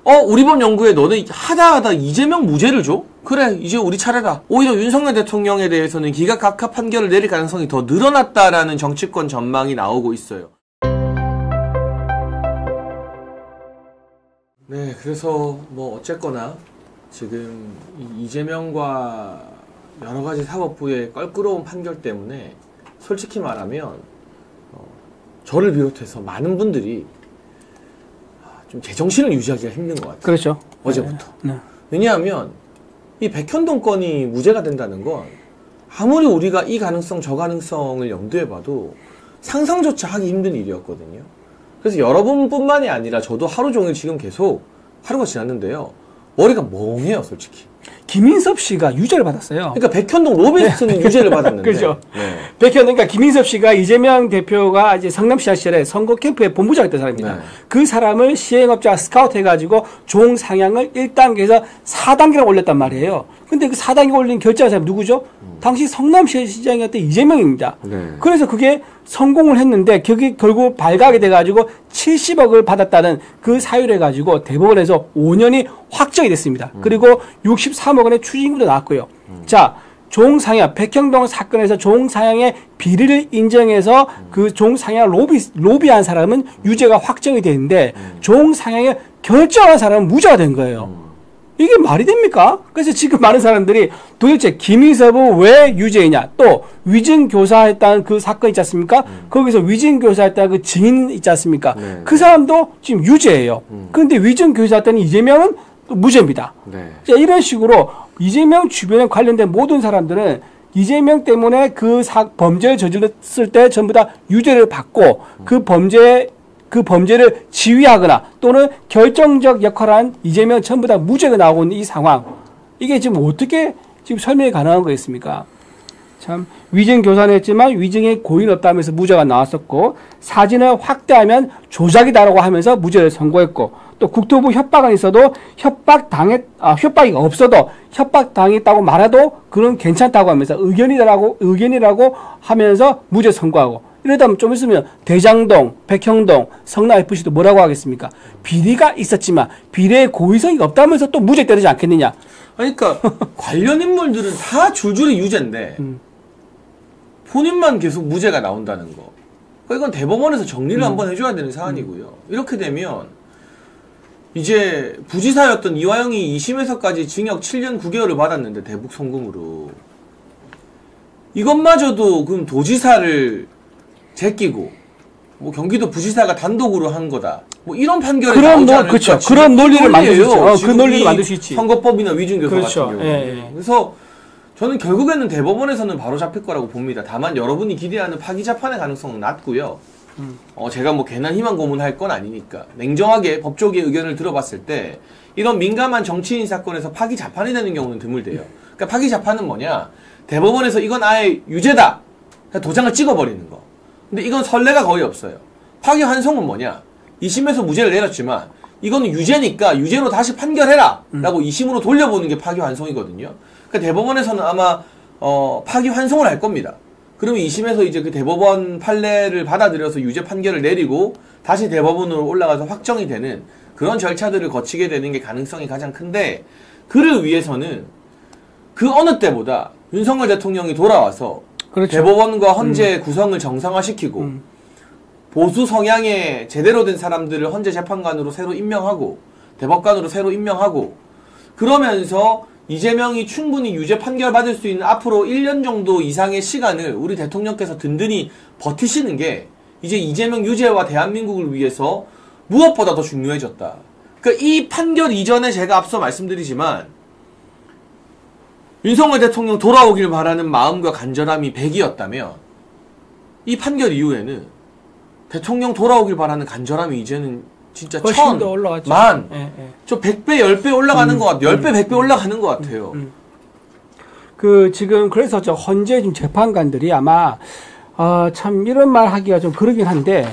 우리 법 연구에 너는 하다 이재명 무죄를 줘? 그래, 이제 우리 차례다. 오히려 윤석열 대통령에 대해서는 기각각하 판결을 내릴 가능성이 더 늘어났다라는 정치권 전망이 나오고 있어요. 네, 그래서 뭐 어쨌거나 지금 이재명과 여러 가지 사법부의 껄끄러운 판결 때문에 솔직히 말하면 저를 비롯해서 많은 분들이 좀 제정신을 유지하기가 힘든 것 같아요. 그렇죠. 어제부터. 네. 왜냐하면 이 백현동 건이 무죄가 된다는 건 아무리 우리가 이 가능성 저 가능성을 염두에 봐도 상상조차 하기 힘든 일이었거든요. 그래서 여러분뿐만이 아니라 저도 하루 종일 지금 계속 하루가 지났는데요. 머리가 멍해요, 솔직히. 김인섭 씨가 유죄를 받았어요. 그러니까 백현동 로비스트는 네. 유죄를 받았는데. 그렇죠. 네. 그러니까 김인섭 씨가 이재명 대표가 이제 성남시장 시절에 선거 캠프에 본부장했던 사람입니다. 네. 그 사람을 시행업자가 스카우트 해가지고 종 상향을 1단계에서 4단계로 올렸단 말이에요. 근데 그 4단계 올린 결정한 사람이 누구죠? 당시 성남시장이었던 이재명입니다. 네. 그래서 그게 성공을 했는데 그게 결국 발각이 돼가지고 70억을 받았다는 그 사유를 해가지고 대법원에서 5년이 확정이 됐습니다. 그리고 63억 원의 추징금도 나왔고요. 자, 종상향, 백현동 사건에서 종상향의 비리를 인정해서 그 종상향 로비한 사람은 유죄가 확정이 되는데 종상향에 결정한 사람은 무죄가 된 거예요. 이게 말이 됩니까? 그래서 지금 많은 사람들이 도대체 김인섭은 왜 유죄이냐, 또 위증교사했다는 그 사건 있지 않습니까? 거기서 위증교사했다는 그 증인 있지 않습니까? 네. 그 사람도 지금 유죄예요. 그런데 위증교사했다는 이재명은 또 무죄입니다. 네. 자, 이런 식으로 이재명 주변에 관련된 모든 사람들은 이재명 때문에 그 범죄를 저질렀을 때 전부 다 유죄를 받고 그 범죄를 지휘하거나 또는 결정적 역할을 한 이재명 전부 다 무죄가 나오고 있는 이 상황. 이게 지금 어떻게 지금 설명이 가능한 거겠습니까? 참, 위증 교사는 했지만 위증에 고의는 없다면서 무죄가 나왔었고, 사진을 확대하면 조작이다라고 하면서 무죄를 선고했고, 또 국토부 협박은 있어도 협박이 없어도 협박당했다고 말해도 그건 괜찮다고 하면서 의견이라고 하면서 무죄 선고하고, 이러다 보면 좀 있으면 대장동, 백형동, 성남FC도 뭐라고 하겠습니까? 비리가 있었지만 비리의 고의성이 없다면서 또 무죄 때리지 않겠느냐? 그러니까 관련 인물들은 다 줄줄이 유죄인데 본인만 계속 무죄가 나온다는 거. 그러니까 이건 대법원에서 정리를 한번 해줘야 되는 사안이고요. 이렇게 되면 이제 부지사였던 이화영이 2심에서까지 징역 7년 9개월을 받았는데 대북 송금으로 이것마저도 그럼 도지사를 제끼고 뭐 경기도 부지사가 단독으로 한 거다. 뭐 이런 판결이 나오지 않을까. 그렇죠. 그런 논리를 만들 수 있죠. 그 논리를 만들 수 있지. 선거법이나 위증교사 그렇죠. 같은 경우. 예. 그래서 저는 결국에는 대법원에서는 바로 잡힐 거라고 봅니다. 다만 여러분이 기대하는 파기 재판의 가능성은 낮고요. 제가 뭐 괜한 희망 고문할 건 아니니까 냉정하게 법조계 의견을 들어봤을 때 이런 민감한 정치인 사건에서 파기 재판이 되는 경우는 드물대요. 그러니까 파기 재판은 뭐냐? 대법원에서 이건 아예 유죄다. 도장을 찍어버리는 거. 근데 이건 선례가 거의 없어요. 파기 환송은 뭐냐? 2심에서 무죄를 내렸지만 이거는 유죄니까 유죄로 다시 판결해라 라고 2심으로 돌려보는 게 파기 환송이거든요. 그러니까 대법원에서는 아마 파기 환송을 할 겁니다. 그러면 2심에서 이제 그 대법원 판례를 받아들여서 유죄 판결을 내리고 다시 대법원으로 올라가서 확정이 되는 그런 절차들을 거치게 되는 게 가능성이 가장 큰데, 그를 위해서는 그 어느 때보다 윤석열 대통령이 돌아와서 그렇죠. 대법원과 헌재 구성을 정상화시키고 보수 성향의 제대로 된 사람들을 헌재 재판관으로 새로 임명하고 대법관으로 새로 임명하고, 그러면서 이재명이 충분히 유죄 판결 받을 수 있는 앞으로 1년 정도 이상의 시간을 우리 대통령께서 든든히 버티시는 게 이제 이재명 유죄와 대한민국을 위해서 무엇보다 더 중요해졌다. 그러니까 이 판결 이전에 제가 앞서 말씀드리지만 윤석열 대통령 돌아오길 바라는 마음과 간절함이 100이었다면 이 판결 이후에는 대통령 돌아오길 바라는 간절함이 이제는 진짜 천, 만, 저 100배, 10배 올라가는 것 같아요. 10배, 100배 올라가는 것 같아요. 지금, 그래서 저 헌재 지금 재판관들이 아마, 참, 이런 말 하기가 좀 그러긴 한데,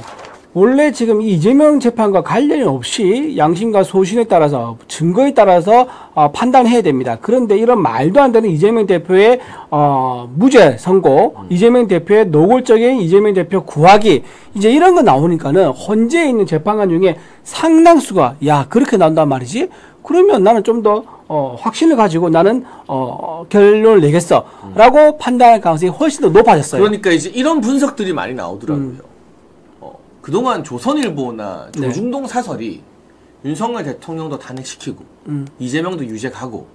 원래 지금 이재명 재판과 관련이 없이 양심과 소신에 따라서 증거에 따라서 판단해야 됩니다. 그런데 이런 말도 안 되는 이재명 대표의 무죄 선고, 이재명 대표의 노골적인 이재명 대표 구하기 이제 이런 거 나오니까는 헌재에 있는 재판관 중에 상당수가 야 그렇게 나온단 말이지? 그러면 나는 좀 더 확신을 가지고 나는 결론을 내겠어라고 판단할 가능성이 훨씬 더 높아졌어요. 그러니까 이제 이런 분석들이 많이 나오더라고요. 그동안 조선일보나 조중동 사설이 윤석열 대통령도 탄핵시키고 이재명도 유죄 가고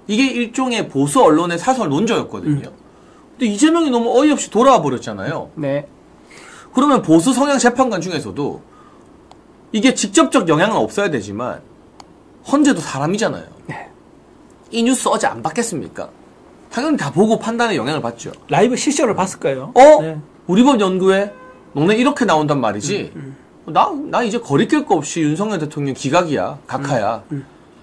이게 일종의 보수 언론의 사설 논조였거든요. 근데 이재명이 너무 어이없이 돌아와 버렸잖아요. 네. 그러면 보수 성향 재판관 중에서도 이게 직접적 영향은 없어야 되지만 헌재도 사람이잖아요. 네. 이 뉴스 어제 안 봤겠습니까? 당연히 다 보고 판단에 영향을 받죠. 라이브 실시간으로 봤을 거예요. 네. 우리 법 연구에 너네 이렇게 나온단 말이지. 나 이제 거리낄 거 없이 윤석열 대통령 기각이야. 각하야.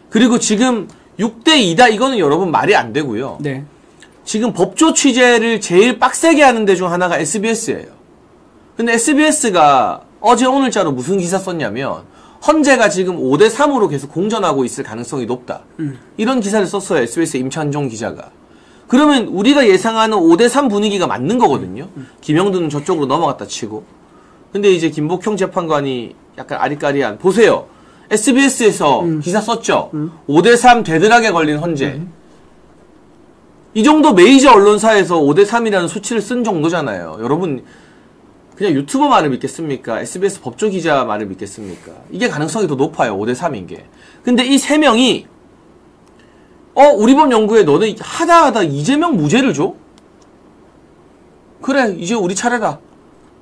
그리고 지금 6대2다 이거는 여러분 말이 안 되고요. 네. 지금 법조 취재를 제일 빡세게 하는 데 중 하나가 SBS예요. 근데 SBS가 어제 오늘자로 무슨 기사 썼냐면 헌재가 지금 5대3으로 계속 공전하고 있을 가능성이 높다. 이런 기사를 썼어요. SBS 임찬종 기자가. 그러면 우리가 예상하는 5대3 분위기가 맞는 거거든요. 김영두는 저쪽으로 넘어갔다 치고. 근데 이제 김복형 재판관이 약간 아리까리한. 보세요. SBS에서 기사 썼죠. 5대3 되드락에 걸린 헌재. 이 정도 메이저 언론사에서 5대3이라는 수치를 쓴 정도잖아요. 여러분 그냥 유튜버 말을 믿겠습니까? SBS 법조 기자 말을 믿겠습니까? 이게 가능성이 더 높아요. 5대3인 게. 근데 이 세 명이 우리 법 연구에 너네 하다 이재명 무죄를 줘? 그래 이제 우리 차례다.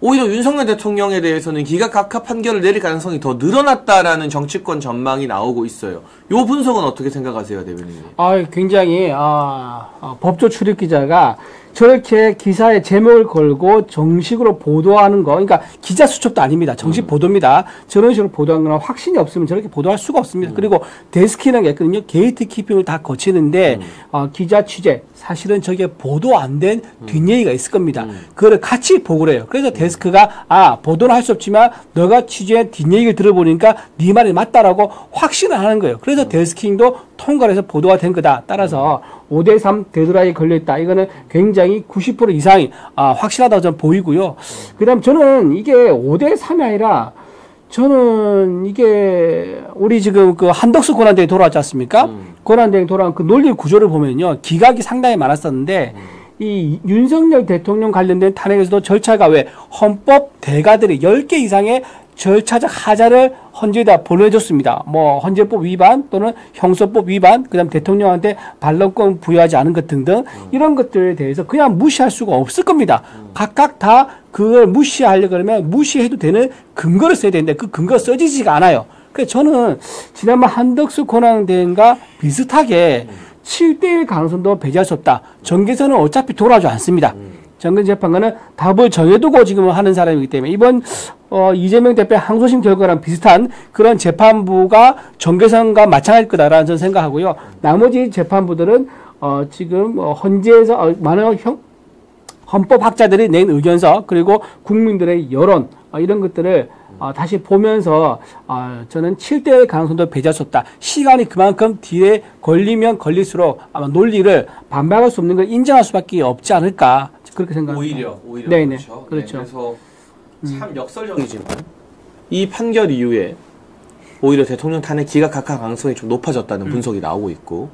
오히려 윤석열 대통령에 대해서는 기각각하 판결을 내릴 가능성이 더 늘어났다라는 정치권 전망이 나오고 있어요. 요 분석은 어떻게 생각하세요, 대변인님? 굉장히 법조 출입 기자가 저렇게 기사에 제목을 걸고 정식으로 보도하는 거, 그러니까 기자 수첩도 아닙니다. 정식 보도입니다. 저런 식으로 보도한 거는 확신이 없으면 저렇게 보도할 수가 없습니다. 그리고 데스크라는 게 있거든요. 게이트 키핑을 다 거치는데 기자 취재, 사실은 저게 보도 안 된 뒷얘기가 있을 겁니다. 그걸 같이 보고를 해요. 그래서 데스크가 보도는 할 수 없지만 너가 취재한 뒷얘기를 들어보니까 네 말이 맞다라고 확신을 하는 거예요. 그래서 데스킹도 통과를 해서 보도가 된 거다. 따라서 5대3 데드라인이 걸려있다. 이거는 굉장히 90% 이상이 확실하다고 저는 보이고요. 그 다음 저는 이게 5대3이 아니라 저는 이게 우리 지금 그 한덕수 권한대행이 돌아왔지 않습니까? 권한대행이 돌아온 그 논리 구조를 보면요. 기각이 상당히 많았었는데 이 윤석열 대통령 관련된 탄핵에서도 절차가 왜 헌법 대가들이 10개 이상의 절차적 하자를 헌재에다 보내줬습니다. 뭐 헌재법 위반 또는 형사법 위반, 그다음 대통령한테 반론권 부여하지 않은 것 등등 이런 것들에 대해서 그냥 무시할 수가 없을 겁니다. 각각 다 그걸 무시하려고 그러면 무시해도 되는 근거를 써야 되는데 그 근거가 써지지가 않아요. 그래서 저는 지난번 한덕수 권한대행과 비슷하게 7대1 가능성도 배제할 수 없다. 정계선은 어차피 돌아오지 않습니다. 정근 재판관은 답을 정해두고 지금 하는 사람이기 때문에 이번 이재명 대표의 항소심 결과랑 비슷한 그런 재판부가 정계선과 마찬가지일 거다라는 저는 생각하고요. 나머지 재판부들은 지금 헌재에서 많은 헌법학자들이 낸 의견서 그리고 국민들의 여론 이런 것들을 다시 보면서 저는 7대1 가능성도 배제할 수 없다. 시간이 그만큼 뒤에 걸리면 걸릴수록 아마 논리를 반박할 수 없는 걸 인정할 수밖에 없지 않을까 그렇게 생각합니다. 오히려 네네. 그렇죠. 그렇죠. 네, 그래서 참 역설적이지만 이 판결 이후에 오히려 대통령 탄핵 기각각하 가능성이 좀 높아졌다는 분석이 나오고 있고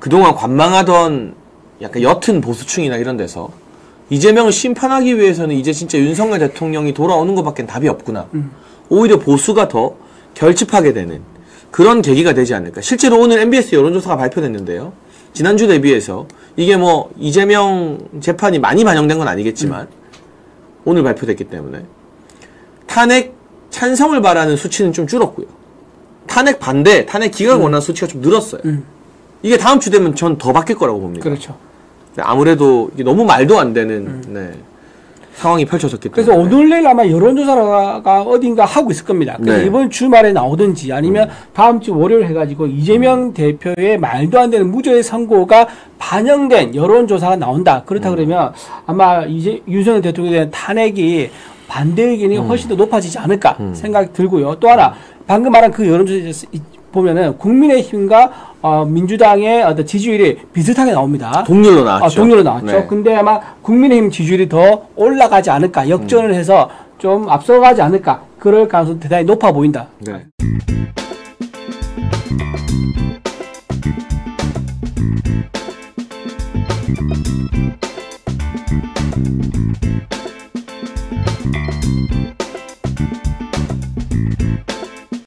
그동안 관망하던 약간 옅은 보수층이나 이런 데서 이재명을 심판하기 위해서는 이제 진짜 윤석열 대통령이 돌아오는 것밖엔 답이 없구나. 오히려 보수가 더 결집하게 되는 그런 계기가 되지 않을까. 실제로 오늘 MBS 여론조사가 발표됐는데요. 지난주 대비해서 이게 뭐 이재명 재판이 많이 반영된 건 아니겠지만 오늘 발표됐기 때문에 탄핵 찬성을 바라는 수치는 좀 줄었고요. 탄핵 반대, 탄핵 기각 원하는 수치가 좀 늘었어요. 이게 다음 주 되면 전 더 바뀔 거라고 봅니다. 그렇죠. 아무래도 이게 너무 말도 안 되는 상황이 펼쳐졌기 때문에. 그래서 오늘 내일 아마 여론조사가 어딘가 하고 있을 겁니다. 그래서 네. 이번 주말에 나오든지 아니면 다음 주 월요일 해가지고 이재명 대표의 말도 안 되는 무죄의 선고가 반영된 여론조사가 나온다. 그렇다 그러면 아마 이제 윤석열 대통령에 대한 탄핵이 반대 의견이 훨씬 더 높아지지 않을까 생각이 들고요. 또 하나 방금 말한 그 여론조사 보면은 국민의힘과 민주당의 어떤 지지율이 비슷하게 나옵니다. 동률로 나왔죠. 동률로 나왔죠. 네. 근데 아마 국민의힘 지지율이 더 올라가지 않을까, 역전을 해서 좀 앞서가지 않을까, 그럴 가능성이 대단히 높아 보인다. 네.